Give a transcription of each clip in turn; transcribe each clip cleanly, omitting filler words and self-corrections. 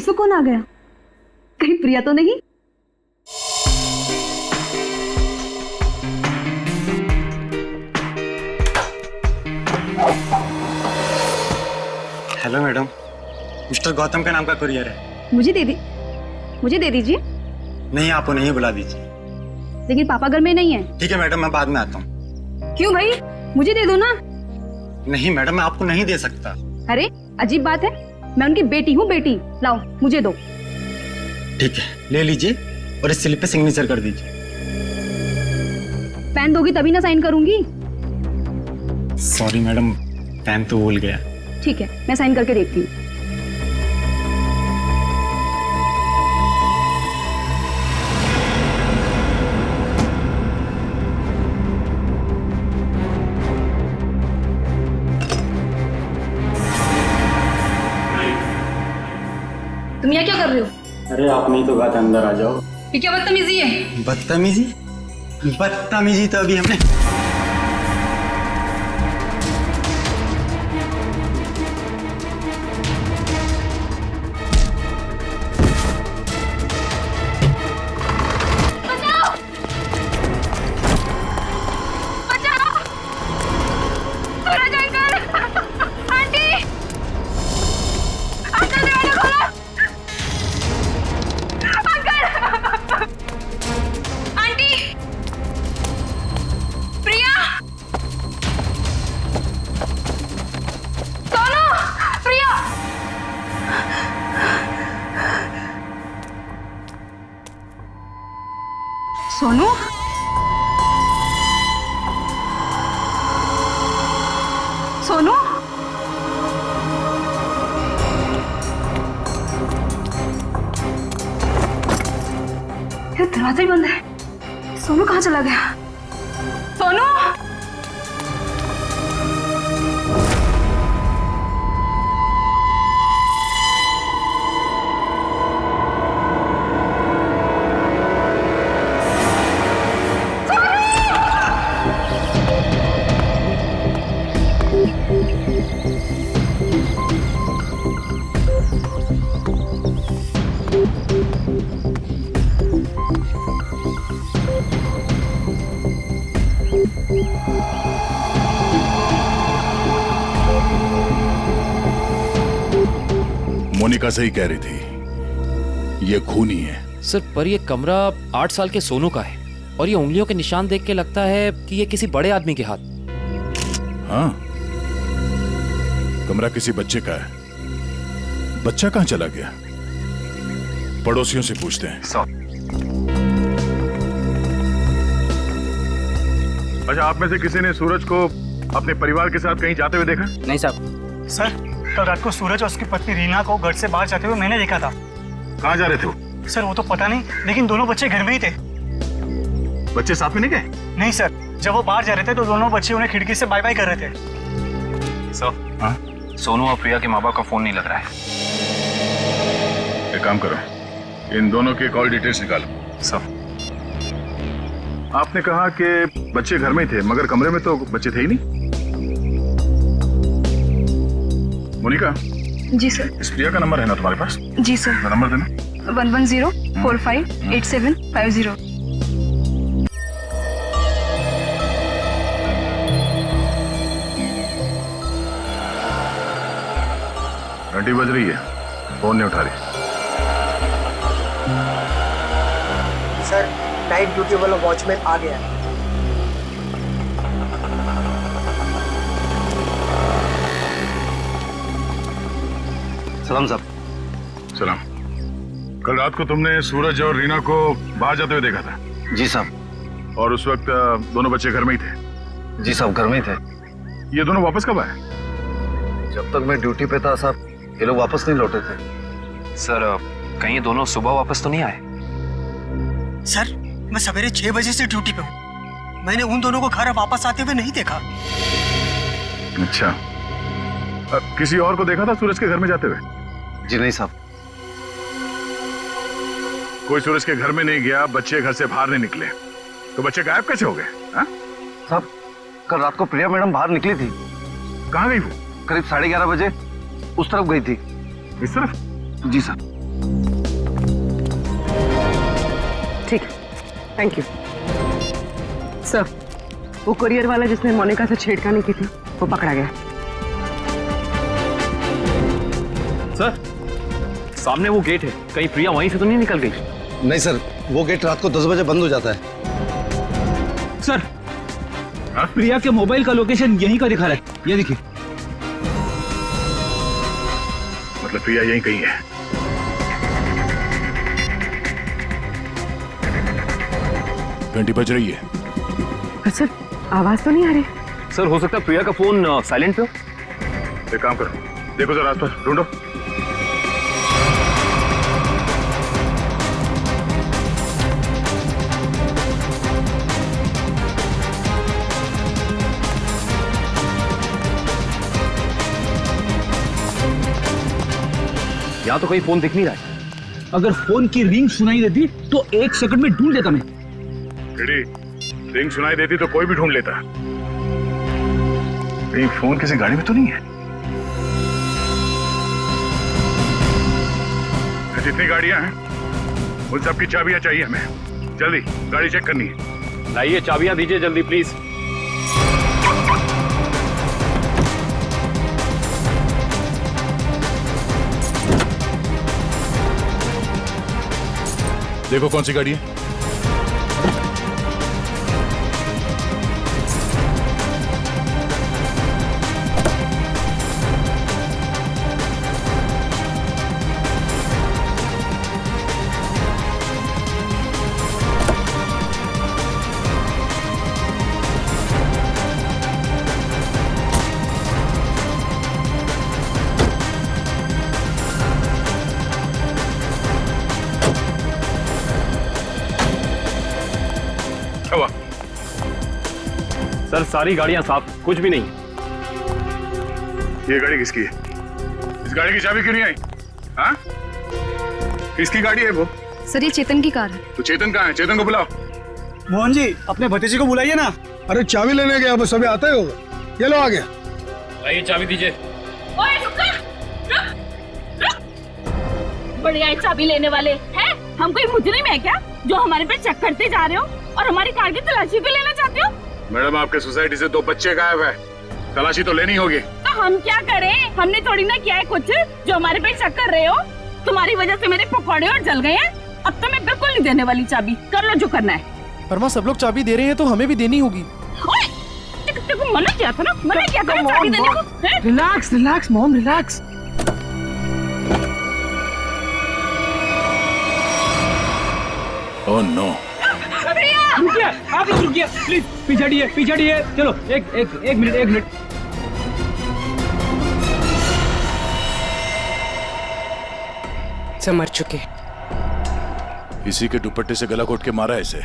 इसको कौन आ गया? कहीं प्रिया तो नहीं? हेलो मैडम, मिस्टर गौतम का नाम का कुरियर है। मुझे दे दीजिए। नहीं, आप उन्हें ही बुला दीजिए। लेकिन पापा घर में नहीं है। ठीक है मैडम, मैं बाद में आता हूँ। क्यों भाई, मुझे दे दो ना। नहीं मैडम, मैं आपको नहीं दे सकता। अरे अजीब बात है, मैं उनकी बेटी हूँ, बेटी। लाओ मुझे दो। ठीक है, ले लीजिए और इस स्लिप पे सिग्नेचर कर दीजिए। पेन दोगी तभी ना साइन करूंगी। सॉरी मैडम, पेन तो भूल गया। ठीक है, मैं साइन करके देखती हूँ। तुम यहाँ क्या कर रहे हो? अरे आप नहीं तो बात, अंदर आ जाओ। ये क्या बदतमीजी है? बदतमीजी तो अभी हमने सोनू, सोनू, ये दरवाजा ही बंद है। सोनू कहाँ चला गया? सोनू, मोनिका सही कह रही थी, ये खूनी है। सर, पर ये कमरा 8 साल के सोनू का है और ये उंगलियों के निशान देख के लगता है कि ये किसी बड़े आदमी के हाथ। हाँ, कमरा किसी बच्चे का है। बच्चा कहाँ चला गया? पड़ोसियों से पूछते हैं। अच्छा, आप में से किसी ने सूरज को अपने परिवार के साथ कहीं जाते हुए देखा? नहीं साहब। सर, कल रात को सूरज और उसकी पत्नी रीना को घर से बाहर जाते हुए मैंने देखा था। कहाँ जा रहे थे वो? सर वो तो पता नहीं, लेकिन दोनों बच्चे घर में ही थे। बच्चे साथ में नहीं गए? नहीं सर, जब वो बाहर जा रहे थे तो दोनों बच्चे उन्हें खिड़की से बाय बाय कर रहे थे। सर, हाँ? सोनू और प्रिया के माँ बाप का फोन नहीं लग रहा है। एक काम करो, इन दोनों के कॉल डिटेल्स निकालो। सर, आपने कहा कि बच्चे घर में ही थे, मगर कमरे में तो बच्चे थे ही नहीं। मोनिका, जी सर। इस प्रिया का नंबर है ना तुम्हारे पास? जी सर। नंबर देना। 110458750। घंटी बज रही है, फोन नहीं उठा रही। सर, नाइट ड्यूटी वाला वॉचमैन आ गया है। सलाम साहब। सलाम। कल रात को तुमने सूरज और रीना को बाहर जाते हुए देखा था? जी साहब। और उस वक्त दोनों बच्चे घर में ही थे? जी साहब, घर में ही थे। ये दोनों वापस कब आए? जब तक मैं ड्यूटी पे था साहब, ये लोग वापस नहीं लौटे थे। सर, कहीं ये दोनों सुबह वापस तो नहीं आए? सर, मैं सवेरे 6 बजे से ड्यूटी पे हूँ। मैंने उन दोनों को घर वापस आते हुए नहीं देखा। अच्छा, किसी और को देखा था सूरज के घर में जाते हुए? जी नहीं साहब। कोई सूरज के घर में नहीं गया, बच्चे घर से बाहर नहीं निकले, तो बच्चे गायब कैसे हो गए? साहब, कल रात को प्रिया मैडम बाहर निकली थी। कहाँ गई वो? करीब 11:30 बजे उस तरफ गई थी। इस तरफ? जी साहब। ठीक, थैंक यू। सर, वो कुरियर वाला जिसने मोनिका से छेड़खानी की थी, वो पकड़ा गया। सर, सामने वो गेट है, कहीं प्रिया वहीं से तो नहीं निकल गई? नहीं सर, वो गेट रात को 10 बजे बंद हो जाता है। सर, प्रिया के मोबाइल का लोकेशन यहीं का दिखा रहा है, ये देखिए। मतलब प्रिया यहीं कहीं है। घंटी बज रही है। सर, आवाज तो नहीं आ रही। सर, हो सकता है प्रिया का फोन साइलेंट पे हो। एक काम करो, देखो जरा आसपास ढूंढो। यहाँ तो कहीं फोन दिख नहीं रहा है। अगर फोन की रिंग सुनाई देती तो 1 सेकंड में ढूंढ लेता मैं। रिंग सुनाई देती तो कोई भी ढूंढ लेता। कहीं फोन किसी गाड़ी में तो नहीं है? जितनी गाड़ियां हैं उन सब की चाबियां चाहिए हमें। जल्दी गाड़ी चेक करनी है। लाइए, चाबियां दीजिए जल्दी प्लीज। देखो कौन सी गाड़ी है। हुआ? सर, सारी गाड़ियां साफ, कुछ भी नहीं। ये गाड़ी किसकी है? इस गाड़ी की चाबी क्यों नहीं आई? हाँ? किसकी गाड़ी है वो? सर, ये चेतन की कार है। तो चेतन कहाँ है? चेतन को बुलाओ। मोहन जी, अपने भतीजे को बुलाइए ना। अरे चाबी लेने गया, बस अभी आता ही होगा। ये लो आ गया। लाइए, चाबी दीजिए। ओए रुक। बढ़िया है, चाबी लेने वाले हैं। हम कोई मुजरिम है क्या जो हमारे पे चेक करते जा रहे हो और हमारी कार की तलाशी भी लेना चाहते हो? मैडम, आपके सोसाइटी से 2 बच्चे गायब है, तलाशी तो लेनी होगी। तो हम क्या करें? हमने थोड़ी ना किया है कुछ जो हमारे पे शक कर रहे हो। तुम्हारी वजह से मेरे पकौड़े और जल गए हैं। अब तो मैं बिल्कुल नहीं देने वाली चाबी। कर लो जो करना है। पर माँ, सब लोग चाबी दे रहे हैं तो हमें भी देनी होगी। ओए, तेको मना किया था ना, मना किया था ना चाबी देने को। Relax relax mom, relax. Oh no. रुकिए, आप लोग रुकिए प्लीज। पीछे हटिए। चलो, एक मिनट। सब मर चुके। इसी के दुपट्टे से गला घोट के मारा ऐसे।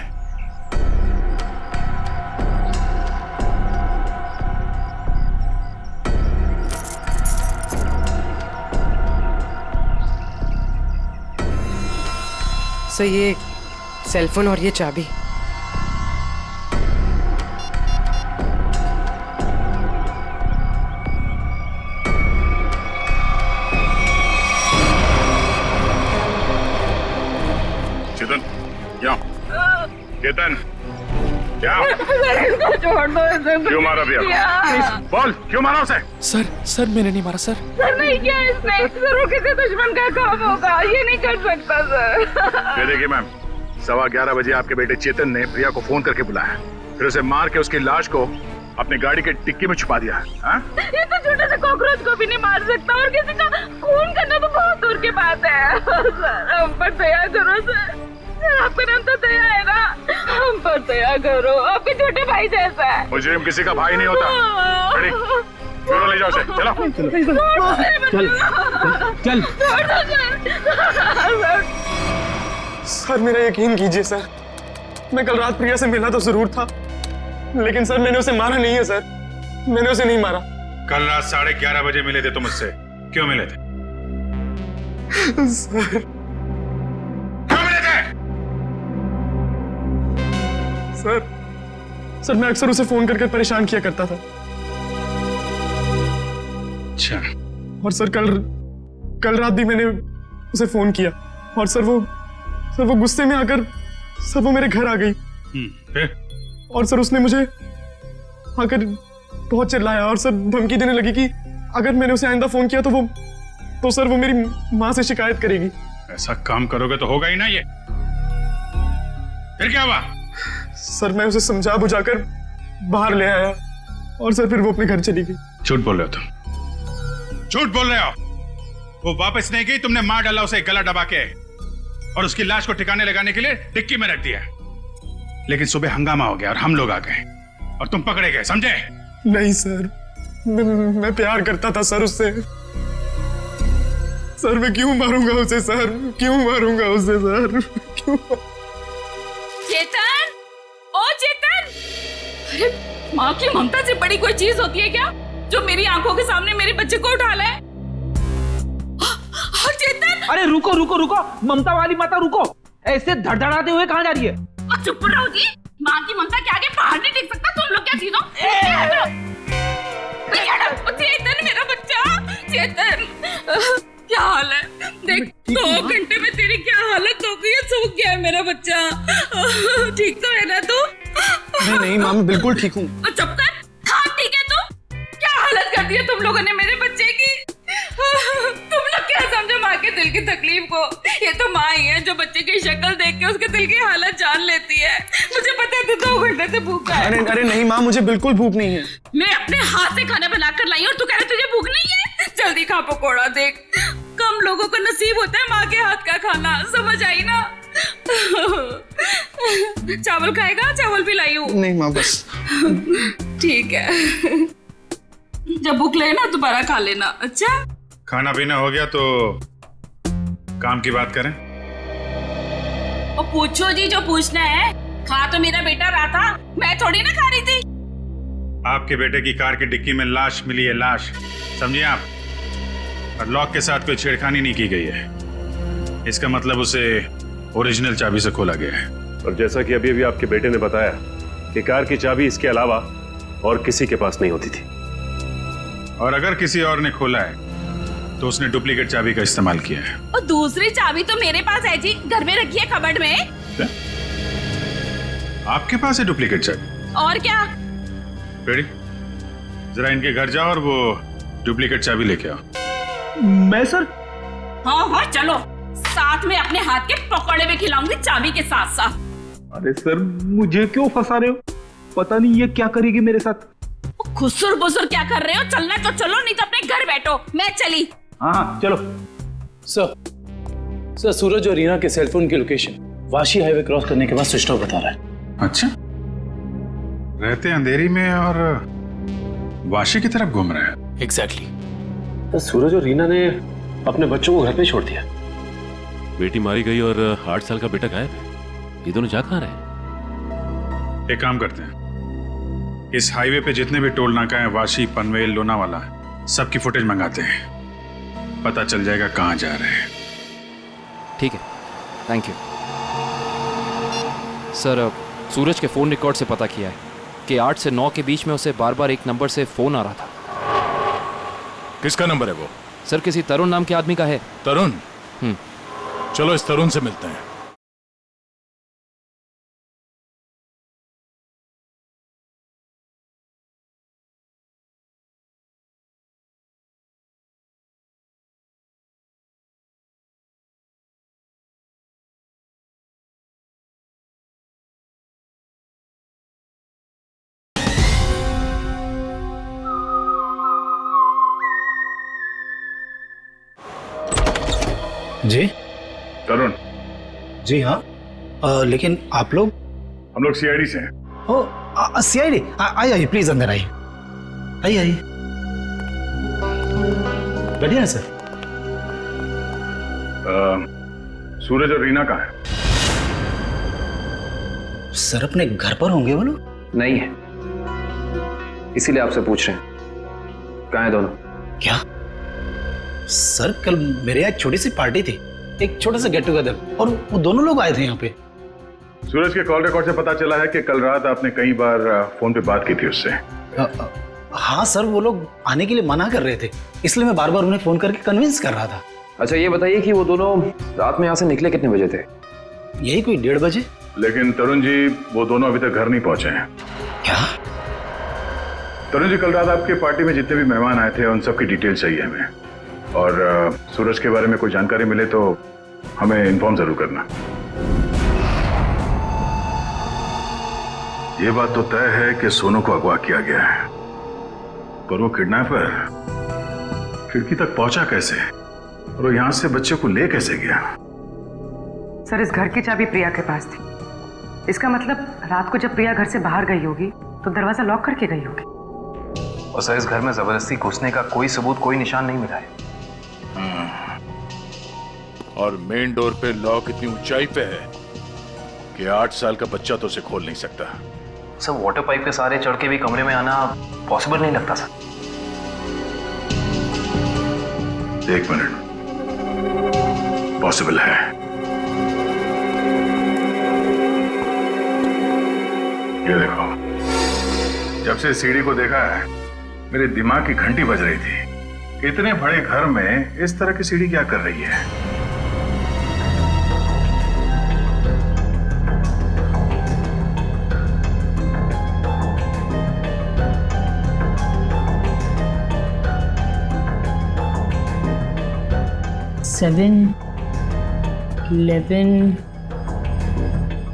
सर, ये सेलफोन और ये चाबी। चेतन, यहाँ। चेतन, क्या? छोड़ दो इसे। क्यों मारा भैया? बोल, क्यों मारा उसे? सर मैंने नहीं मारा सर। सर, नहीं किया इसने। जरूर किसी दुश्मन का काम होगा, ये नहीं कर सकता सर। ये देखिए मैम, 11:15 बजे आपके बेटे चेतन ने प्रिया को फोन करके बुलाया, फिर उसे मार के उसकी लाश को अपनी गाड़ी के डिक्की में छुपा दिया। हाँ? ये तो छोटे से कॉकरोच को भी नहीं मार सकता और किसी का खून करना तो बहुत दूर की बात है। सर, हम पर दया करो सर। आपका नाम तो दया है ना, हम पर दया करो। आपके छोटे भाई जैसा है। मुजरिम किसी का भाई नहीं होता। रेडी? क्यों ले जाओ उसे? चलो। चल। सर, मेरा यकीन कीजिए सर, मैं कल रात प्रिया से मिला तो जरूर था, लेकिन सर मैंने उसे मारा नहीं है सर। मैंने उसे नहीं मारा। कल रात 11:30 बजे मिले थे तुम मुझसे, क्यों मिले थे? सर, क्यों मिले थे? सर मैं अक्सर उसे फोन करके परेशान किया करता था। अच्छा। और सर कल रात भी मैंने उसे फोन किया और सर वो गुस्से में आकर सर वो मेरे घर आ गई फिर? और सर उसने मुझे आकर बहुत चिल्लाया और सर धमकी देने लगी कि अगर मैंने उसे आइंदा फोन किया तो सर वो मेरी माँ से शिकायत करेगी। ऐसा काम करोगे तो होगा ही ना ये। फिर क्या हुआ? सर मैं उसे समझा बुझाकर बाहर ले आया और सर फिर वो अपने घर चली गई। झूठ बोल रहे हो तुम, झूठ बोल रहे हो। वो वापस नहीं गई, तुमने मार डाला उसे गला दबा के और उसकी लाश को ठिकाने लगाने के लिए डिक्की में रख दिया। लेकिन सुबह हंगामा हो गया और हम लोग आ गए और तुम पकड़े गए, समझे? नहीं सर, मैं प्यार करता था सर उससे। सर मैं क्यों मारूंगा उसे सर, क्यों मारूंगा उसे सर, क्यों? चेतन, ओ चेतन! अरे माँ की ममता से बड़ी कोई चीज होती है क्या जो मेरी आंखों के सामने मेरे बच्चे को उठा लाए? चेतन! अरे रुको रुको रुको, ममता वाली माता रुको, ऐसे धड़धड़ाते हुए कहाँ जा रही है? चुप रहो जी, माँ की ममता के आगे पहाड़ नहीं टिक सकता। तुम लोग क्या चीजों? चेतन मेरा बच्चा, चेतन क्या हाल है? देख 2 घंटे में तेरी क्या हालत हो गई है, सूख गया है मेरा बच्चा। ठीक तो है ना तू? नहीं माँ, मैं बिल्कुल ठीक हूँ। चुप कर। हाँ ठीक है तू? क्या हालत कर दी है तुम लोगों ने मेरे बच्चे की? तुम लोग क्या समझो माँ के दिल की तकलीफ को? ये तो माँ ही है जो बच्चे की शक्ल देख के उसके दिल की हालत जान लेती है। मुझे पता है तू 2 घंटे से भूखा है। अरे नहीं माँ, मुझे बिल्कुल भूख नहीं है। मैं अपने हाथ से खाना बनाकर लाई और तू कह रहा तुझे भूख नहीं है? जल्दी खा पकोड़ा। देख कम लोगों को नसीब होता है माँ के हाथ का खाना, समझ आई ना? चावल खाएगा? चावल भी लाई हूँ। नहीं माँ बस। ठीक है, जब भूख लगे ना दोबारा खा लेना। अच्छा खाना पीना हो गया तो काम की बात करें। और पूछो जी जो पूछना है। खा तो मेरा बेटा रहा था, मैं थोड़ी ना खा रही थी। आपके बेटे की कार की डिक्की में लाश मिली है, लाश, समझिए आप। और लॉक के साथ कोई छेड़खानी नहीं की गई है। इसका मतलब उसे ओरिजिनल चाबी से खोला गया है। और जैसा कि अभी आपके बेटे ने बताया कि कार की चाबी इसके अलावा और किसी के पास नहीं होती थी। और अगर किसी और ने खोला है तो उसने डुप्लीकेट चाबी का इस्तेमाल किया है। और दूसरी चाबी तो मेरे पास है जी, घर में रखी है कबर्ड में। क्या? आपके पास है डुप्लीकेट चाबी? और क्या? बेटी जरा इनके घर जाओ और वो डुप्लीकेट चाबी लेके आओ। मैं सर? हाँ चलो, साथ में अपने हाथ के पकौड़े भी खिलाऊंगी चाबी के साथ साथ। अरे सर मुझे क्यों फंसा रहे हो? पता नहीं ये क्या करेगी मेरे साथ। खुसुर बुसुर क्या कर रहे हो? चलना तो चलो, नहीं तो अपने घर बैठो। मैं चली। हाँ चलो। सर सूरज और रीना के सेलफोन की लोकेशन वाशी हाईवे क्रॉस करने के बाद स्विच ऑफ बता रहा है। अच्छा, रहते अंधेरी में और वाशी की तरफ घूम रहे हैं। एग्जैक्टली। तो सूरज और रीना ने अपने बच्चों को घर पे छोड़ दिया। बेटी मारी गई और 8 साल का बेटा गायब है। ये दोनों जा कहाँ रहे? एक काम करते हैं, इस हाईवे पे जितने भी टोल नाका हैं, वाशी, पनवेल, लोनावाला, सबकी फुटेज मंगाते हैं। पता चल जाएगा कहाँ जा रहे हैं। ठीक है, थैंक यू सर। सूरज के फोन रिकॉर्ड से पता किया है कि 8 से 9 के बीच में उसे बार बार एक नंबर से फोन आ रहा था। किसका नंबर है वो? सर किसी तरुण नाम के आदमी का है। तरुण? चलो इस तरुण से मिलते हैं। जी तरुण? जी हाँ, लेकिन आप लोग? हम लोग सीआईडी से हैं। ओ सीआईडी? आइए प्लीज अंदर आइए, आइए बैठिए ना सर। सूरज और रीना कहाँ है? सर अपने घर पर होंगे वो लोग? नहीं है, इसीलिए आपसे पूछ रहे हैं। कहाँ है दोनों? क्या सर, कल मेरे यहाँ एक छोटी सी पार्टी थी, एक छोटा सा गेट टुगेदर, और वो दोनों लोग आए थे यहाँ पे। सूरज के कॉल रिकॉर्ड से पता चला है कि कल रात आपने कई बार फोन पे बात की थी उससे। हाँ सर, वो लोग आने के लिए मना कर रहे थे, इसलिए मैं बार बार उन्हें फोन करके कन्विंस कर रहा था। अच्छा ये बताइए कि वो दोनों रात में यहाँ से निकले कितने बजे थे? यही कोई 1:30 बजे। लेकिन तरुण जी वो दोनों अभी तक घर नहीं पहुंचे हैं। क्या? तरुण जी, कल रात आपके पार्टी में जितने भी मेहमान आए थे उन सबकी डिटेल चाहिए हमें, और सूरज के बारे में कोई जानकारी मिले तो हमें इन्फॉर्म जरूर करना। ये बात तो तय है कि सोनू को अगवा किया गया है, पर वो किडनैपर खिड़की तक पहुंचा कैसे और वो यहां से बच्चे को ले कैसे गया? सर, इस घर की चाबी प्रिया के पास थी। इसका मतलब रात को जब प्रिया घर से बाहर गई होगी तो दरवाजा लॉक करके गई होगी। और सर, इस घर में जबरदस्ती घुसने का कोई सबूत, कोई निशान नहीं मिला है। और मेन डोर पे लॉक इतनी ऊंचाई पे है कि 8 साल का बच्चा तो उसे खोल नहीं सकता। सर, वाटर पाइप के सहारे चढ़ के भी कमरे में आना पॉसिबल नहीं लगता सर। 1 मिनट, पॉसिबल है। ये देखो, जब से सीढ़ी को देखा है मेरे दिमाग की घंटी बज रही थी। इतने बड़े घर में इस तरह की सीढ़ी क्या कर रही है? Seven, 11,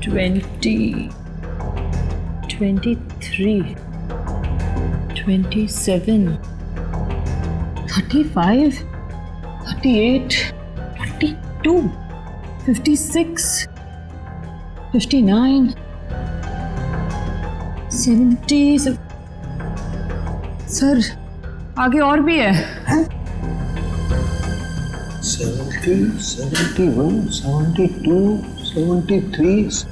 20, 23, 27, 35, 38, 42, 56, 59, 70। सर, आगे और भी है। 70, 71, 72, 73।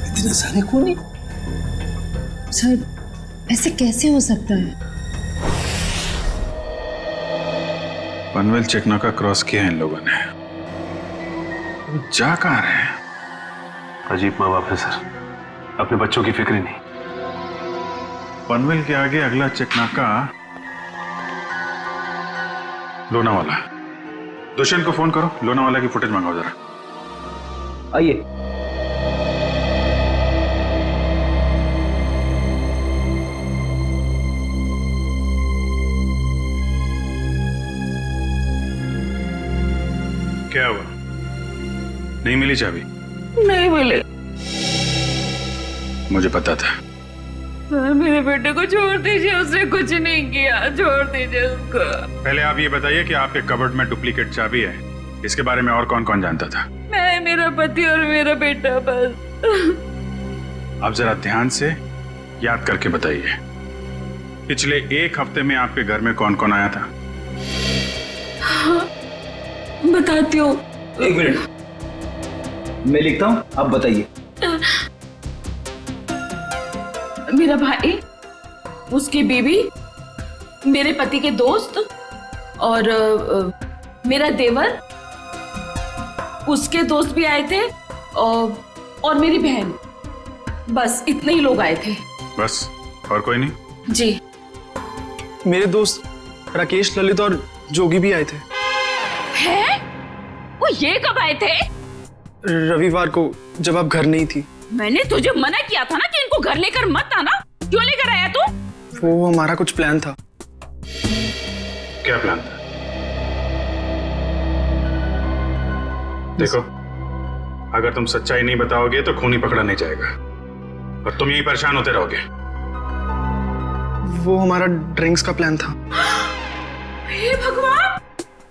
इतने सारे खूनी? सर, ऐसे कैसे हो सकता है? पनवेल चेकनाका क्रॉस किया है इन लोगों ने। जा कहां रहे हैं? अजीब माँ बाप है सर, अपने बच्चों की फिक्र ही नहीं। पनवेल के आगे अगला चेकनाका लोनावाला। दुष्यंत को फोन करो, लोनावाला की फुटेज मंगाओ जरा। आइए। क्या हुआ? नहीं मिली चाबी? नहीं मिले। मुझे पता था। सर, मेरे बेटे को छोड़ दीजिए, उसने कुछ नहीं किया, छोड़ दीजिए उसको। पहले आप ये बताइए कि आपके कबर्ड में डुप्लीकेट चाबी है, इसके बारे में और कौन कौन जानता था? मैं, मेरा पति और मेरा बेटा बस। आप जरा ध्यान से याद करके बताइए, पिछले 1 हफ्ते में आपके घर में कौन कौन आया था? हाँ, बताती हूँ। 1 मिनट, मैं लिखता हूँ, आप बताइए। मेरा भाई, उसकी बीवी, मेरे पति के दोस्त और मेरा देवर, उसके दोस्त भी आए थे और मेरी बहन। बस इतने ही लोग आए थे। बस, और कोई नहीं? जी। मेरे दोस्त राकेश, ललित और जोगी भी आए थे। हैं? वो ये कब आए थे? रविवार को, जब आप घर नहीं थी। मैंने तुझे मना किया था ना कि इनको घर लेकर मत आना। क्यों लेकर आया तू? वो हमारा कुछ प्लान था। क्या प्लान था? देखो, अगर तुम सच्चाई नहीं बताओगे तो खूनी पकड़ा नहीं जाएगा और तुम यही परेशान होते रहोगे। वो हमारा ड्रिंक्स का प्लान था। हे भगवान,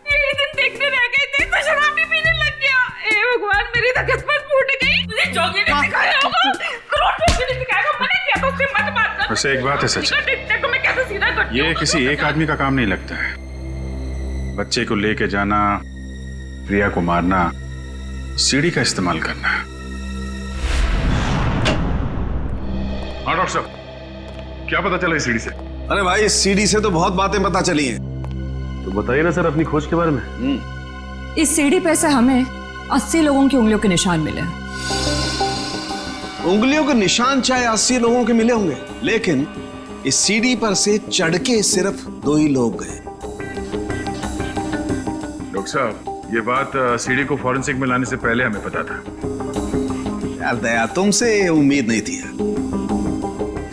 यही दिन देखने रह गए थे तो शराब भी पीने लग गया। हे भगवान, मेरी तो किस्मत फूट गई। मुझे जोगी ने सिखाया होगा, करोड़पति ने सिखाया होगा। मैंने क्या तो उससे मत बात कर। वैसे एक बात है सच, देखो मैं कैसे सीधा करती हूं। ये किसी एक आदमी का काम नहीं लगता है। बच्चे को लेके जाना, प्रिया को मारना, सीढ़ी का इस्तेमाल करना। हाँ डॉक्टर साहब, क्या पता चला इस सीढ़ी से? अरे भाई, इस सीढ़ी से तो बहुत बातें पता चली हैं। तो बताइए ना सर अपनी खोज के बारे में। इस सीढ़ी पे से हमें 80 लोगों की उंगलियों के निशान मिले। उंगलियों के निशान चाहे 80 लोगों के मिले होंगे, लेकिन इस सीढ़ी पर से चढ़ के सिर्फ 2 ही लोग गए। डॉक्टर साहब, ये बात सीडी को फॉरेंसिक में लाने से पहले हमें पता था। यार दया, तुमसे उम्मीद नहीं थी यार।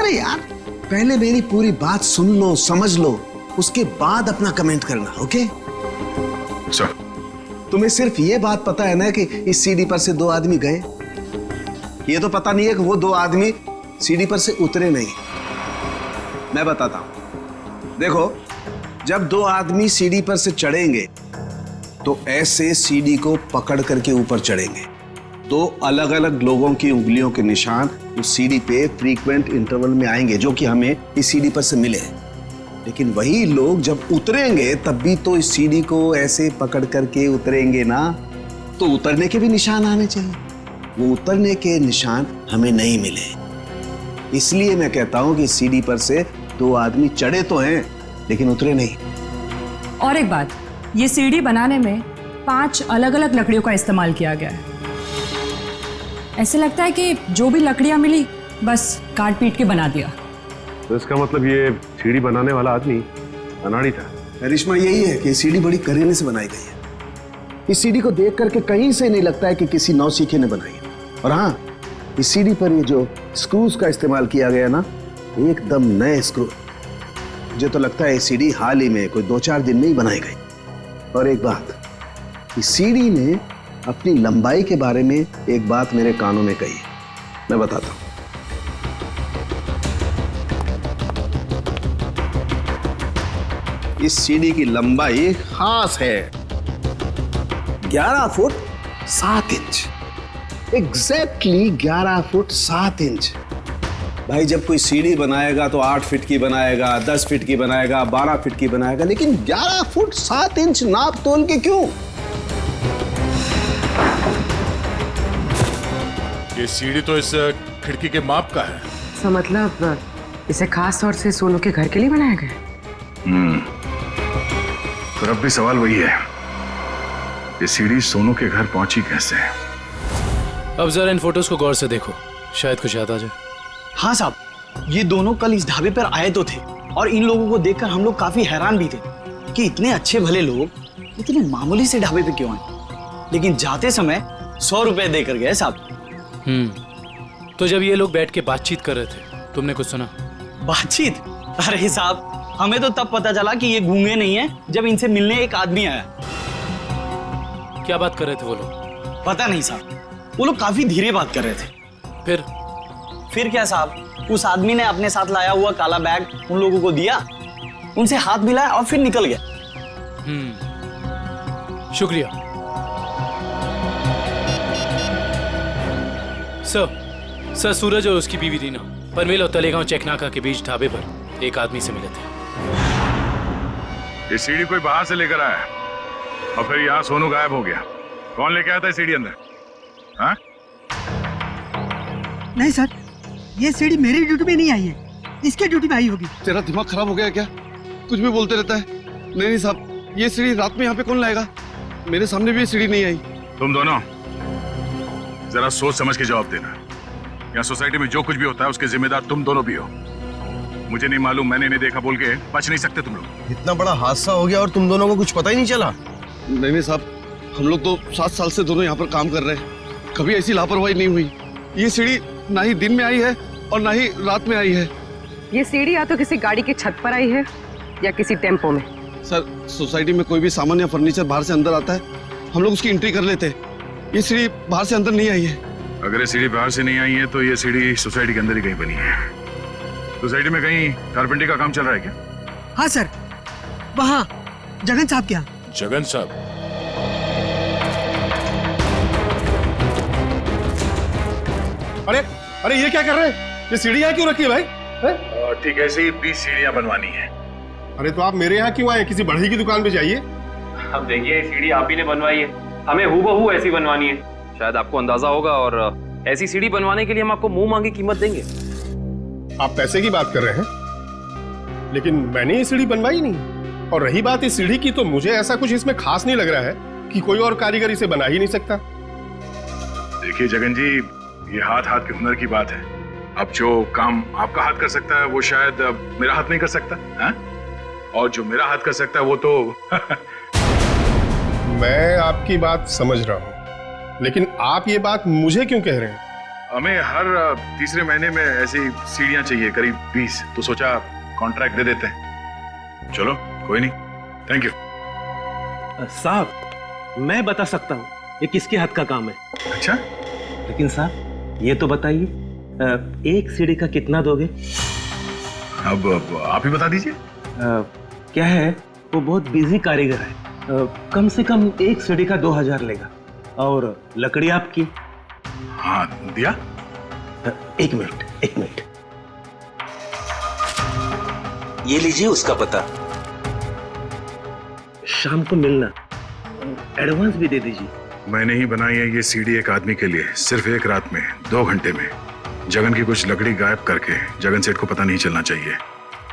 अरे यार, पहले मेरी पूरी बात सुन लो, समझ लो, उसके बाद अपना कमेंट करना, ओके? सर, तुम्हें सिर्फ ये बात पता है ना कि इस सीढ़ी पर से 2 आदमी गए। ये तो पता नहीं है कि वो 2 आदमी सीढ़ी पर से उतरे नहीं। मैं बताता हूं, देखो, जब 2 आदमी सीढ़ी पर से चढ़ेंगे तो ऐसे सीढ़ी को पकड़ करके ऊपर चढ़ेंगे। 2 अलग अलग लोगों की उंगलियों के निशान उस सीढ़ी पे फ्रीक्वेंट इंटरवल में आएंगे, जो कि हमें इस सीढ़ी पर से मिले। लेकिन वही लोग जब उतरेंगे तब भी तो इस सीढ़ी को ऐसे पकड़ करके उतरेंगे ना, तो उतरने के भी निशान आने चाहिए। वो उतरने के निशान हमें नहीं मिले, इसलिए मैं कहता हूं कि सीढ़ी पर से 2 आदमी चढ़े तो हैं लेकिन उतरे नहीं। और एक बात, ये सीढ़ी बनाने में 5 अलग अलग लकड़ियों का इस्तेमाल किया गया है। ऐसे लगता है कि जो भी लकड़ियां मिली बस काट पीट के बना दिया। तो इसका मतलब ये सीढ़ी बनाने वाला आदमी अनाड़ी था। करिश्मा यही है कि सीढ़ी बड़ी करीने से बनाई गई है। इस सीढ़ी को देख करके कहीं से नहीं लगता है कि किसी नौसीखे ने बनाई है। और हाँ, इस सीढ़ी पर ये जो स्क्रूज का इस्तेमाल किया गया ना, एकदम नए स्क्रू। मुझे तो लगता है सीढ़ी हाल ही में कोई 2-4 दिन में ही बनाई गई। और एक बात, इस सीढ़ी ने अपनी लंबाई के बारे में एक बात मेरे कानों में कही, मैं बताता हूं। इस सीढ़ी की लंबाई खास है 11 foot 7 inch. Exactly 11 foot 7 inch. भाई, जब कोई सीढ़ी बनाएगा तो 8 फीट की बनाएगा, 10 फीट की बनाएगा, 12 फीट की बनाएगा, लेकिन 11 फुट 7 इंच नाप तोल के क्यों? ये सीढ़ी तो इस खिड़की के माप का है। तो मतलब इसे खास तौर से सोनू के घर के लिए बनाया गया? फिर अब भी सवाल वही है, ये सीढ़ी सोनू के घर पहुंची कैसे? अब जरा इन फोटोज को गौर से देखो, शायद कुछ याद आ जाए। हाँ साहब, ये दोनों कल इस ढाबे पर आए तो थे और इन लोगों को देखकर हम लोग काफी हैरान भी थे कि इतने अच्छे भले लोग इतने मामूली से ढाबे पे क्यों आए। लेकिन जाते समय 100 रुपए देकर गए साहब। तो जब ये लोग बैठ के बातचीत कर रहे थे, तुमने कुछ सुना? बातचीत? अरे साहब, हमें तो तब पता चला कि ये गूंगे नहीं है जब इनसे मिलने एक आदमी आया। क्या बात कर रहे थे वो लोग? पता नहीं साहब, वो लोग काफी धीरे बात कर रहे थे। फिर क्या साहब, उस आदमी ने अपने साथ लाया हुआ काला बैग उन लोगों को दिया, उनसे हाथ मिलाया और फिर निकल गया। शुक्रिया सर। सूरज और उसकी बीवी रीना पनवेल और तलेगांव चेकनाका के बीच ढाबे पर एक आदमी से मिले थे। ये सीढ़ी कोई बाहर से लेकर आया और फिर यहाँ सोनू गायब हो गया। कौन लेके आया था सीढ़ी अंदर? हाँ? नहीं सर, ये सीढ़ी मेरी ड्यूटी में नहीं आई है, इसके ड्यूटी में आई होगी। तेरा दिमाग खराब हो गया क्या? कुछ भी बोलते रहता है। नहीं साहब, ये सीढ़ी रात में यहाँ पे कौन लाएगा? मेरे सामने भी ये सीढ़ी नहीं आई। तुम दोनों जरा सोच समझ के जवाब देना। यहाँ सोसाइटी में जो कुछ भी होता है उसके जिम्मेदार तुम दोनों भी हो। मुझे नहीं मालूम, मैंने नहीं देखा बोल के बच नहीं सकते तुम लोग। इतना बड़ा हादसा हो गया और तुम दोनों को कुछ पता ही नहीं चला? नहीं साहब, हम लोग तो 7 साल से दोनों यहाँ पर काम कर रहे हैं, कभी ऐसी लापरवाही नहीं हुई। ये सीढ़ी ना ही दिन में आई है और ना ही रात में आई है। ये सीढ़ी या तो किसी गाड़ी की छत पर आई है या किसी टेम्पो में। सर, सोसाइटी में कोई भी सामान या फर्नीचर बाहर से अंदर आता है, हम लोग उसकी एंट्री कर लेते हैं। ये सीढ़ी बाहर से अंदर नहीं आई है। अगर ये सीढ़ी बाहर से नहीं आई है तो ये सीढ़ी सोसाइटी के अंदर ही कहीं बनी है। सोसाइटी में कहीं कारपेंटरी का काम चल रहा है क्या? हाँ सर, वहाँ जगन साहब क्या? जगन साहब? अरे ये क्या कर रहे हैं? ये सीढ़ी यहाँ क्यों रखी है भाई? ठीक है, ऐसे ही 20 सीढ़ियाँ बनवानी है। अरे तो आप मेरे यहाँ क्यों आए? किसी बढ़ई की दुकान पे जाइए। अब देखिए, सीढ़ी आप ही ने बनवाई है, हमें हूबहू ऐसी बनवानी है। शायद आपको अंदाजा होगा, और ऐसी सीढ़ी बनवाने के लिए हम आपको मुंह मांगी कीमत देंगे। आप पैसे की बात कर रहे हैं, लेकिन मैंने ये सीढ़ी बनवाई नहीं। और रही बात इस सीढ़ी की, तो मुझे ऐसा कुछ इसमें खास नहीं लग रहा है कि कोई और कारीगर इसे बना ही नहीं सकता। देखिए जगन जी, ये हाथ हाथ के हुनर की बात है। अब जो काम आपका हाथ कर सकता है वो शायद मेरा हाथ नहीं कर सकता है? और जो मेरा हाथ कर सकता है वो तो मैं आपकी बात समझ रहा हूं, लेकिन आप ये बात मुझे क्यों कह रहे हैं? हमें हर तीसरे महीने में ऐसी सीढ़ियां चाहिए, करीब 20, तो सोचा कॉन्ट्रैक्ट दे देते हैं। चलो कोई नहीं, थैंक यू। साहब मैं बता सकता हूँ ये किसके हाथ का काम है। अच्छा, लेकिन साहब ये तो बताइए, एक सीढ़ी का कितना दोगे? अब आप ही बता दीजिए। क्या है, वो बहुत बिजी कारीगर है, कम से कम एक सीढ़ी का 2000 लेगा। और लकड़ी आपकी? हाँ दिया। एक मिनट, ये लीजिए उसका पता। शाम को मिलना, एडवांस भी दे दीजिए। मैंने ही बनाई है ये सीढ़ी एक आदमी के लिए, सिर्फ एक रात में, 2 घंटे में। जगन की कुछ लकड़ी गायब करके जगन सेठ को पता नहीं चलना चाहिए।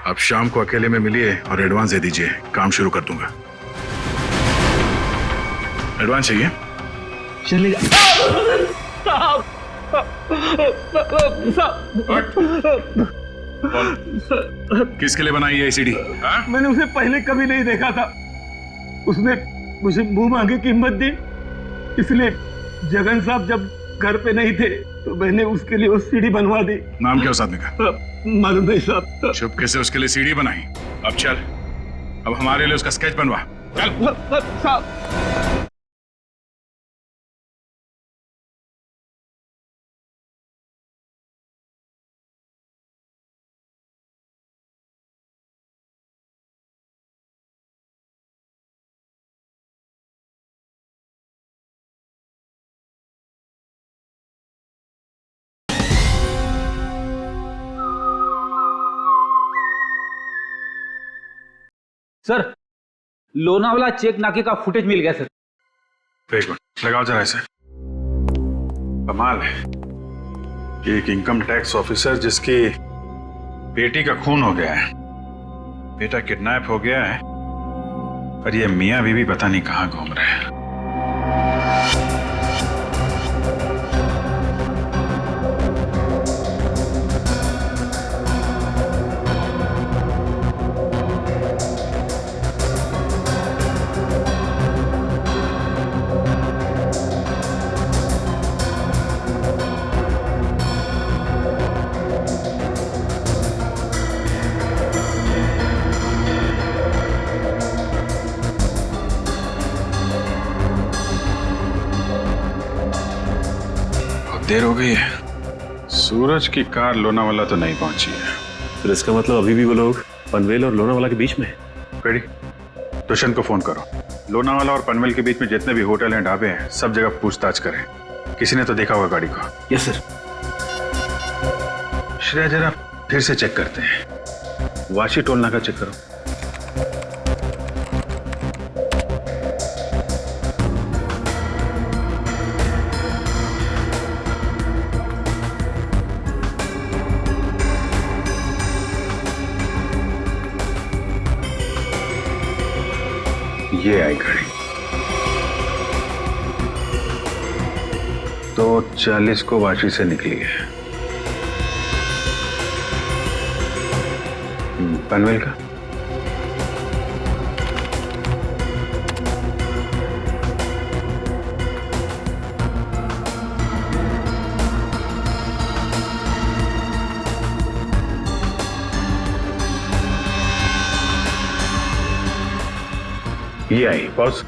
आप शाम को अकेले में मिलिए और एडवांस दे दीजिए, काम शुरू कर दूंगा। एडवांस चाहिए? चलेगा। किसके लिए बनाई है सीढ़ी? मैंने उसे पहले कभी नहीं देखा था, उसने मुझे मुंह मांगे कीमत दी, इसलिए जगन साहब जब घर पे नहीं थे तो मैंने उसके लिए वो सीढ़ी बनवा दी। नाम क्या उस आदमी का? मालूम नहीं साहब। चुपके से उसके लिए सीढ़ी बनाई। अब चल, अब हमारे लिए उसका स्केच बनवा। चल साहब। सर, लोनावाला चेक नाके का फुटेज मिल गया सर। एक मिनट लगाओ जरा इसे। कमाल है, एक इनकम टैक्स ऑफिसर जिसकी बेटी का खून हो गया है, बेटा किडनैप हो गया है, और ये मियां बीवी पता नहीं कहां घूम रहे हैं। देर हो गई है, सूरज की कार लोनावाला तो नहीं पहुंची है। फिर इसका मतलब अभी भी वो लोग पनवेल और लोनावाला के बीच में है। पेड़ी, दुष्यंत को फोन करो। लोनावाला और पनवेल के बीच में जितने भी होटल हैं, ढाबे हैं, सब जगह पूछताछ करें। किसी ने तो देखा होगा गाड़ी को। Yes sir. श्रेया जरा फिर से चेक करते हैं, वाशी टोल नाका चेक करो। ये आई गाड़ी 2:40 को वाशी से निकली है। पनवेल का ये आई बॉस,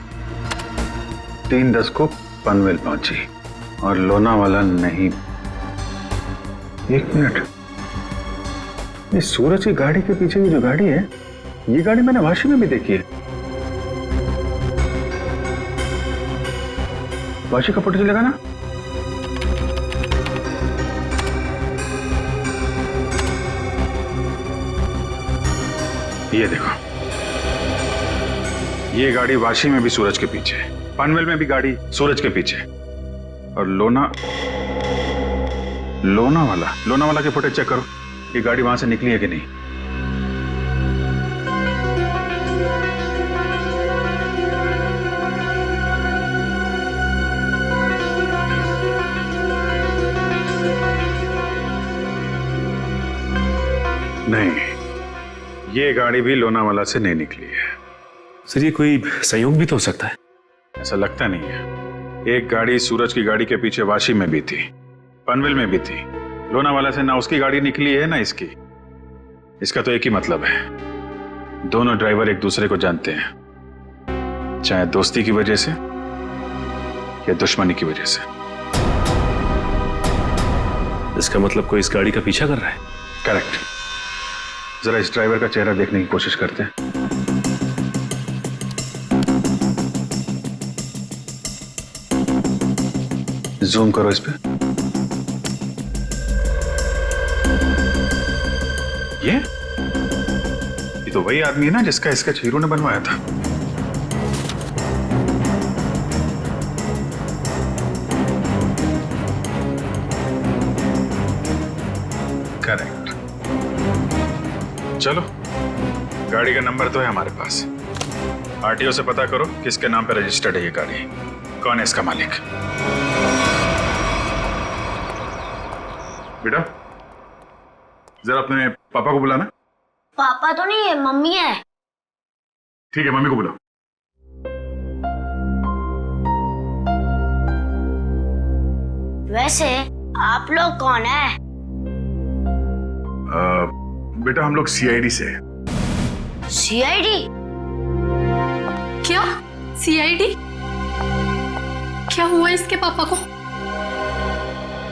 3:10 को पनवेल पहुंची और लोनावाला नहीं। एक मिनट, ये सूरज की गाड़ी के पीछे की जो गाड़ी है, ये गाड़ी मैंने वाशी में भी देखी है। वाशी का फोटो चलेगा ना? ये देखो, ये गाड़ी वाशी में भी सूरज के पीछे, पनवेल में भी गाड़ी सूरज के पीछे, और लोनावाला के फुटेज चेक करो, ये गाड़ी वहां से निकली है कि नहीं। नहीं, ये गाड़ी भी लोनावाला से नहीं निकली है। सर ये कोई संयोग भी तो हो सकता है। ऐसा लगता नहीं है। एक गाड़ी सूरज की गाड़ी के पीछे वाशी में भी थी, पनवेल में भी थी। लोनावाला से ना उसकी गाड़ी निकली है ना इसकी। इसका तो एक ही मतलब है, दोनों ड्राइवर एक दूसरे को जानते हैं, चाहे दोस्ती की वजह से या दुश्मनी की वजह से। इसका मतलब कोई इस गाड़ी का पीछा कर रहा है? करेक्ट। जरा इस ड्राइवर का चेहरा देखने की कोशिश करते हैं। जूम करो इस पे। ये तो वही आदमी है ना जिसका इसका हीरो ने बनवाया था। करेक्ट। चलो, गाड़ी का नंबर तो है हमारे पास। आरटीओ से पता करो किसके नाम पे रजिस्टर्ड है ये गाड़ी, कौन है इसका मालिक। बेटा, जरा अपने पापा को बुलाना। पापा तो नहीं है, मम्मी है। ठीक है, मम्मी को बुलाओ। वैसे आप लोग कौन है? बेटा, हम लोग सीआईडी से हैं। सीआईडी? क्या? सीआईडी? क्या हुआ इसके पापा को?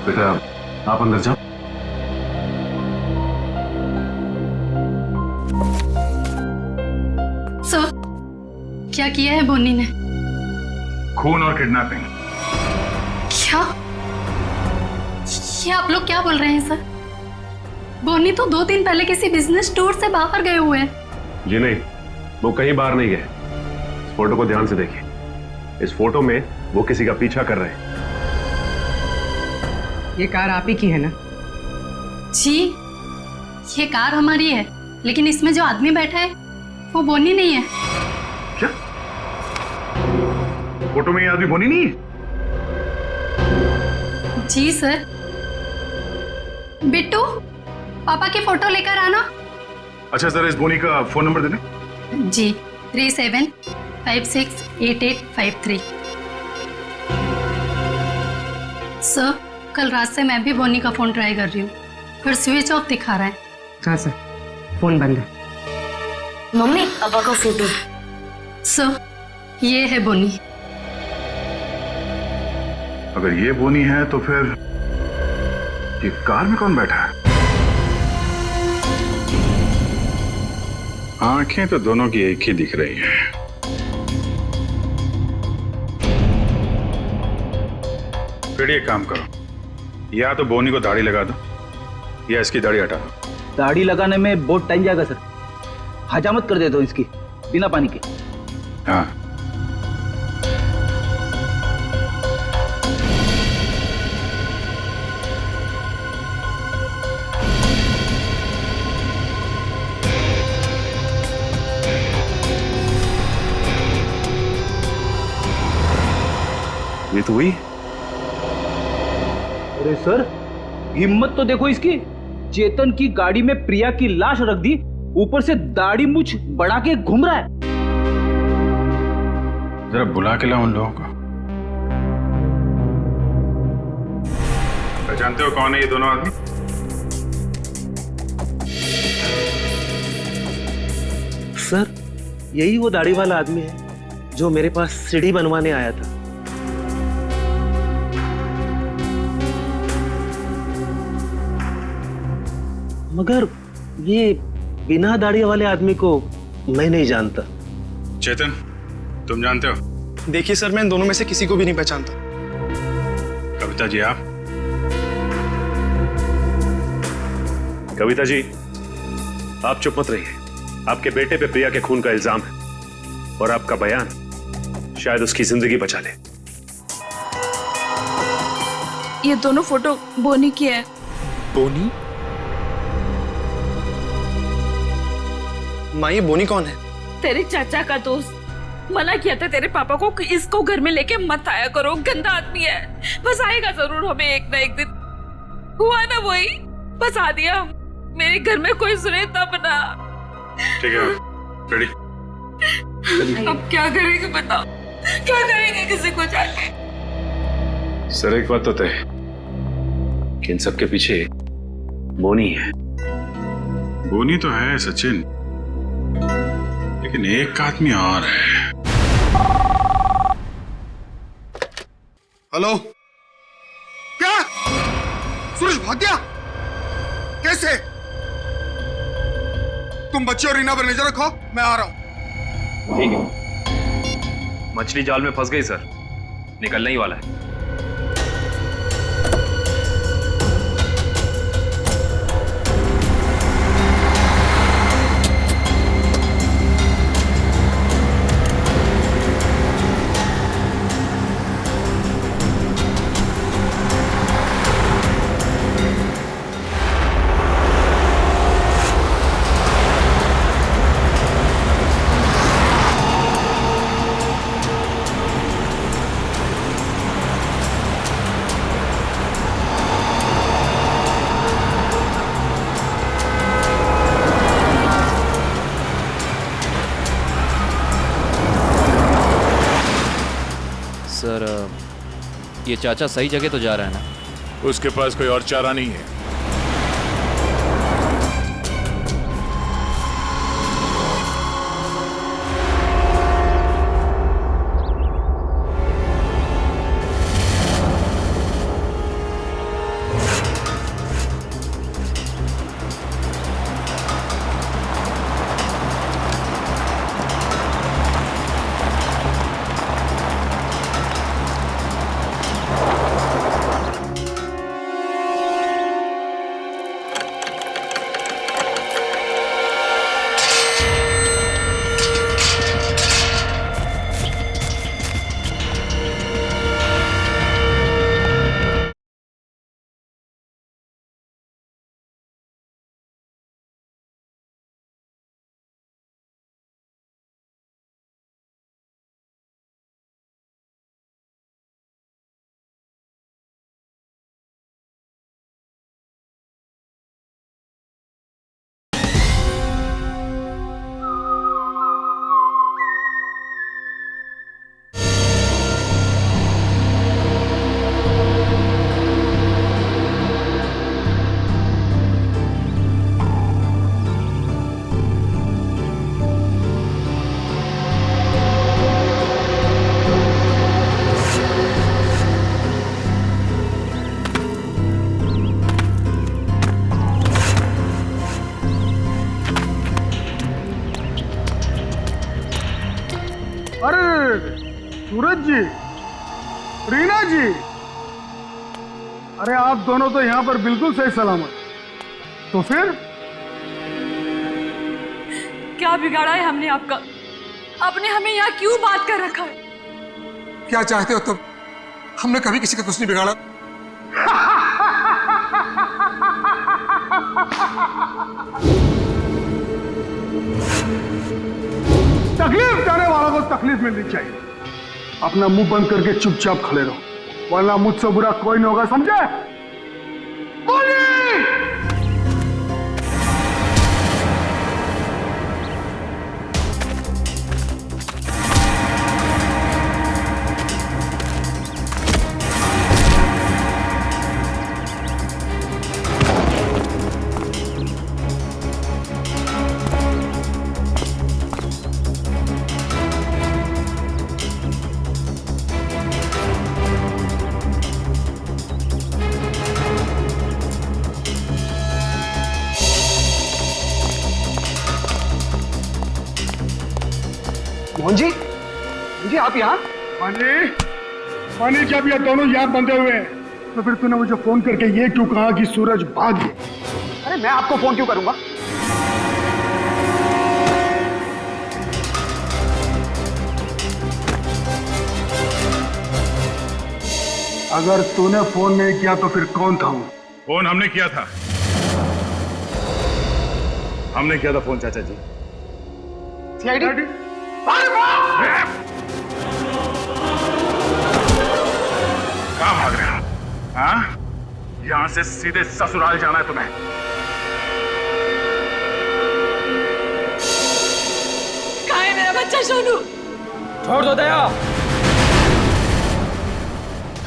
बेटा, आप अंदर जाओ। सर, क्या किया है बोनी ने? खून और किडनैपिंग। क्या? ये आप लोग क्या बोल रहे हैं सर? बोनी तो 2 दिन पहले किसी बिजनेस टूर से बाहर गए हुए हैं। जी नहीं, वो कहीं बाहर नहीं गए। इस फोटो को ध्यान से देखिए। इस फोटो में वो किसी का पीछा कर रहे हैं। ये कार आप ही की है ना? जी, ये कार हमारी है, लेकिन इसमें जो आदमी बैठा है वो बोनी नहीं है। क्या? फोटो में ये आदमी बोनी नहीं है? जी सर। बिट्टू, पापा की फोटो लेकर आना। अच्छा, जरा इस बोनी का फोन नंबर देना। जी, 37568853। सर, कल रात से मैं भी बोनी का फोन ट्राई कर रही हूँ, पर स्विच ऑफ दिखा रहा है। हाँ सर, फोन बंद है। मम्मी, पापा का फोटो। सर, ये है बोनी। अगर ये बोनी है तो फिर ये कार में कौन बैठा है? आंखें तो दोनों की एक ही दिख रही हैं। फिर एक काम करो, या तो बोनी को दाढ़ी लगा दो या इसकी दाढ़ी हटा दो। दाढ़ी लगाने में बहुत टाइम जाएगा सर, हजामत कर देता हूँ इसकी बिना पानी के। हाँ, ये तो वही। अरे सर, हिम्मत तो देखो इसकी। चेतन की गाड़ी में प्रिया की लाश रख दी, ऊपर से दाढ़ी मूछ बढ़ा के घूम रहा है। जरा बुला के लाओ उन लोगों को। पहचानते हो कौन है ये दोनों आदमी? सर, यही वो दाढ़ी वाला आदमी है जो मेरे पास सीढ़ी बनवाने आया था। मगर ये बिना दाढ़ी वाले आदमी को मैं नहीं जानता। चेतन, तुम जानते हो? देखिए सर, मैं इन दोनों में से किसी को भी नहीं पहचानता। कविता जी, आप? कविता जी, आप चुप मत रहिए। आपके बेटे पे प्रिया के खून का इल्जाम है और आपका बयान शायद उसकी जिंदगी बचा ले। ये दोनों फोटो बोनी की है। बोनी? माँ, ये बोनी कौन है? तेरे चाचा का दोस्त। मना किया था तेरे पापा को कि इसको घर में लेके मत आया करो, गंदा आदमी है। बस आएगा जरूर हमें एक ना एक दिन। हुआ ना वही, बस आ दिया। मेरे घर में कोई सुने तब ना। ठीक है, रेडी? अब क्या करेंगे बताओ? क्या करेंगे किसी को जाके? सर एक बात तो तय है कि इन सबके पीछे बोनी है। बोनी तो है सचिन, लेकिन एक आदमी और है। हेलो, क्या सूरज भाग गया? कैसे? तुम बच्चे और रीना पर नजर रखो, मैं आ रहा हूं। ठीक है, मछली जाल में फंस गई सर, निकलने ही वाला है। सर ये चाचा सही जगह तो जा रहा है ना? उसके पास कोई और चारा नहीं है। सूरज जी, रीना जी, अरे आप दोनों तो यहाँ पर बिल्कुल सही सलामत। तो फिर क्या बिगाड़ा है हमने आपका? आपने हमें यहाँ क्यों बात कर रखा है? क्या चाहते हो तुम? हमने कभी किसी का कुछ नहीं बिगाड़ा। तकलीफ देने वालों को तकलीफ मिलनी चाहिए। अपना मुंह बंद करके चुपचाप खड़े रहो, वरना मुझसे बुरा कोई नहीं होगा, समझे? बोलिए। मोहन जी, जी आप यहाँ? पानी जब ये दोनों यहाँ बंधे हुए हैं तो फिर तूने मुझे फोन करके ये क्यों कहा कि सूरज भाग गया? अरे मैं आपको फोन क्यों करूंगा? अगर तूने फोन नहीं किया तो फिर कौन था वो? फोन हमने किया था। हमने किया था फोन चाचा जी। सीआईडी? कहाँ भाग रहे हो? हाँ? यहां से सीधे ससुराल जाना है तुम्हें। कहाँ है मेरा बच्चा सोनू? छोड़ दो दया।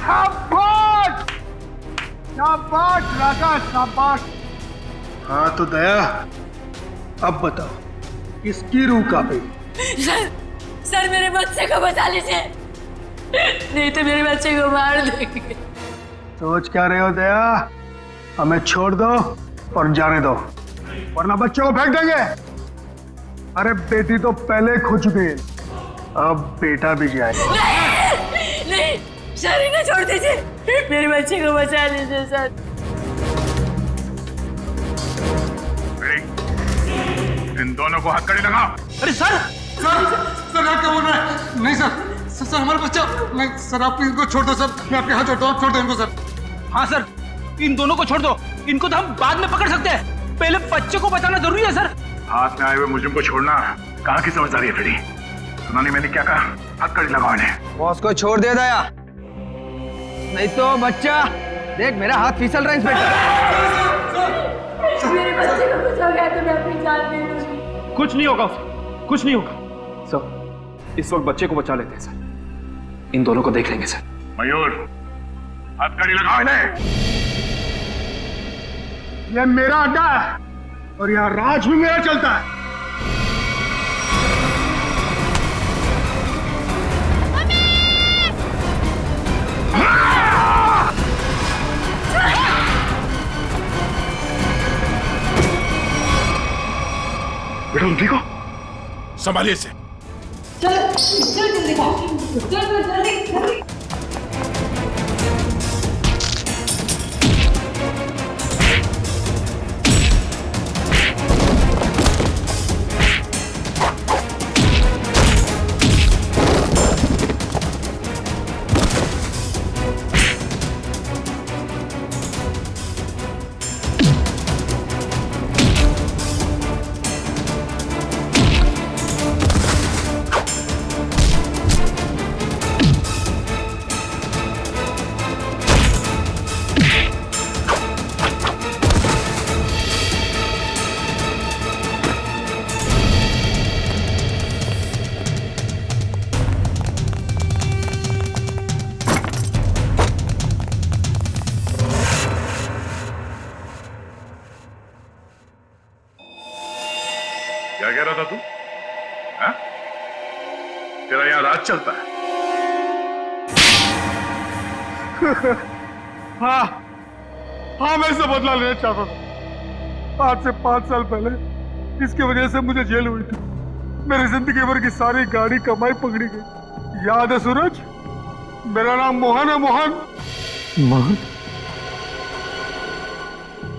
शाबाश शाबाश राजा शाबाश। हाँ तो दया, अब बताओ इसकी रूह कहाँ पे? सर मेरे बच्चे को बचा लीजिए, नहीं तो मेरे बच्चे को मार देंगे। सोच क्या रहे हो दया? हमें छोड़ दो और जाने दो, वरना बच्चों को फेंक देंगे। अरे बेटी तो पहले खो चुकी है, अब बेटा भी जाए। नहीं सर, इन्हें छोड़ दीजिए, मेरे बच्चे को बचा लीजिए सर। इन दोनों को हथकड़ी लगाओ। अरे सर सर सर आप क्या बोल रहे हैं? नहीं सर सर हमारा बच्चा नहीं सर, आप इनको छोड़ दो सर, मैं आपके हाथ छोड़ता हूँ, आप छोड़ दो इनको सर। हाँ सर, इन दोनों को छोड़ दो, इनको तो हम बाद में पकड़ सकते हैं, पहले बच्चे को बचाना जरूरी है सर। हाथ में आए हुए मुझे को छोड़ना कहाँ की समझदारी है फ्रेडी? सुना नहीं मैंने क्या कहा? हथकड़ी लगाओ इन्हें। बॉस को छोड़ दे दया, नहीं तो बच्चा देख मेरा हाथ फिसल रहा है इंस्पेक्टर। मेरे बच्चे को कुछ हो गया तो मैं अपनी जान दे दूंगी। कुछ नहीं होगा उसे, कुछ नहीं होगा सर। इस वक्त बच्चे को बचा लेते हैं सर, इन दोनों को देख लेंगे सर। मयूर, हथकड़ी लगाओ इन्हें। ये मेरा अड्डा है और यहाँ राज भी मेरा चलता है। बेटा तुम ठीक हो? संभालिए इसे। चलो जल्दी जल्दी। क्या कह रहा था तू? हाँ? तेरा यहाँ राज चलता है? हाँ हाँ, मैं इससे बदला लेना चाहता था। आज से 5 साल पहले इसकी वजह से मुझे जेल हुई थी। मेरी जिंदगी भर की सारी गाड़ी कमाई पकड़ी गई। याद है सूरज? मेरा नाम मोहन है। मोहन मोहन?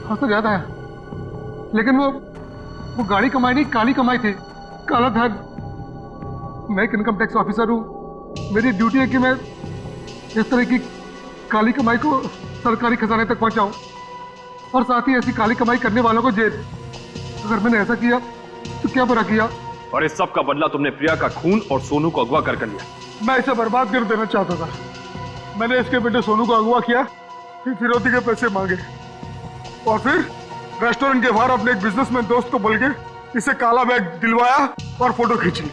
हाँ सर याद आया, लेकिन वो गाड़ी कमाई नहीं, काली कमाई थी, काला धन। मैं एक इनकम टैक्स ऑफिसर हूँ, मेरी ड्यूटी है कि मैं इस तरह की काली कमाई को सरकारी खजाने तक पहुंचाऊं और साथ ही ऐसी काली कमाई करने वालों को जेल। अगर मैंने ऐसा किया तो क्या बुरा किया? और इस सब का बदला तुमने प्रिया का खून और सोनू को अगवा कर लिया। मैं इसे बर्बाद कर देना चाहता था। मैंने इसके बेटे सोनू को अगवा किया, फिर फिरौती के पैसे मांगे और फिर रेस्टोरेंट के बाहर अपने एक बिजनेसमैन दोस्त को बोल के इसे काला बैग दिलवाया और फोटो खींची।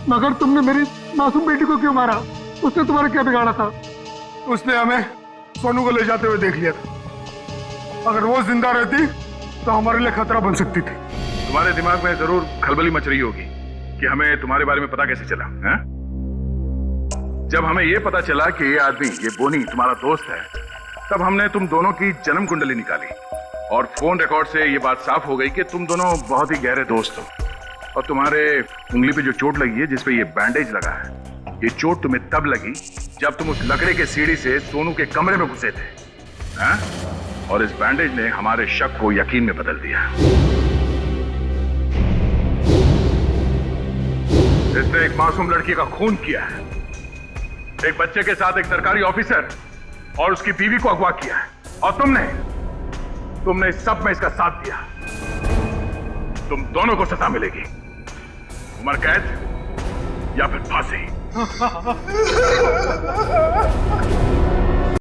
मगर तुमने मेरी मासूम बेटी को क्यों मारा? उसने तुम्हारा क्या बिगाड़ा था? उसने हमें सोनू को ले जाते हुए देख लिया था। अगर वो जिंदा रहती तो हमारे लिए खतरा बन सकती थी। तुम्हारे दिमाग में जरूर खलबली मच रही होगी कि हमें तुम्हारे बारे में पता कैसे चला है? जब हमें ये पता चला कि ये आदमी, ये बोनी तुम्हारा दोस्त है, तब हमने तुम दोनों की जन्म कुंडली निकाली और फोन रिकॉर्ड से ये बात साफ हो गई कि तुम दोनों बहुत ही गहरे दोस्त हो। और तुम्हारे उंगली पे जो चोट लगी है, जिसपे ये बैंडेज लगा है, ये चोट तुम्हें तब लगी जब तुम उस लकड़े के सीढ़ी से सोनू के कमरे में घुसे थे, हैं? और इस बैंडेज ने हमारे शक को यकीन में बदल दिया। इसने एक मासूम लड़की का खून किया है, एक बच्चे के साथ एक सरकारी ऑफिसर और उसकी बीवी को अगवा किया है, और तुमने इस सब में इसका साथ दिया। तुम दोनों को सजा मिलेगी, उम्र कैद या फिर फांसी।